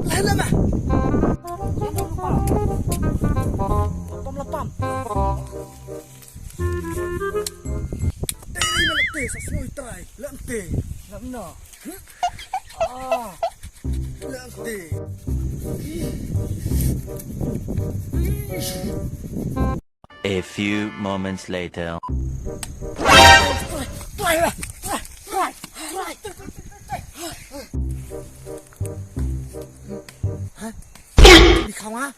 Lala mah. Lepam. Dari melete sa sinoy try. Lante. Lamna. Ah. Lante. A few moments later. Đi không á?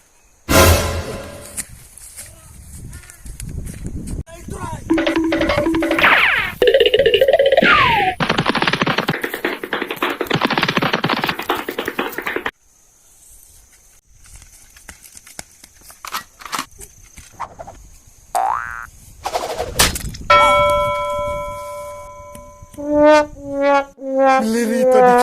Lirito di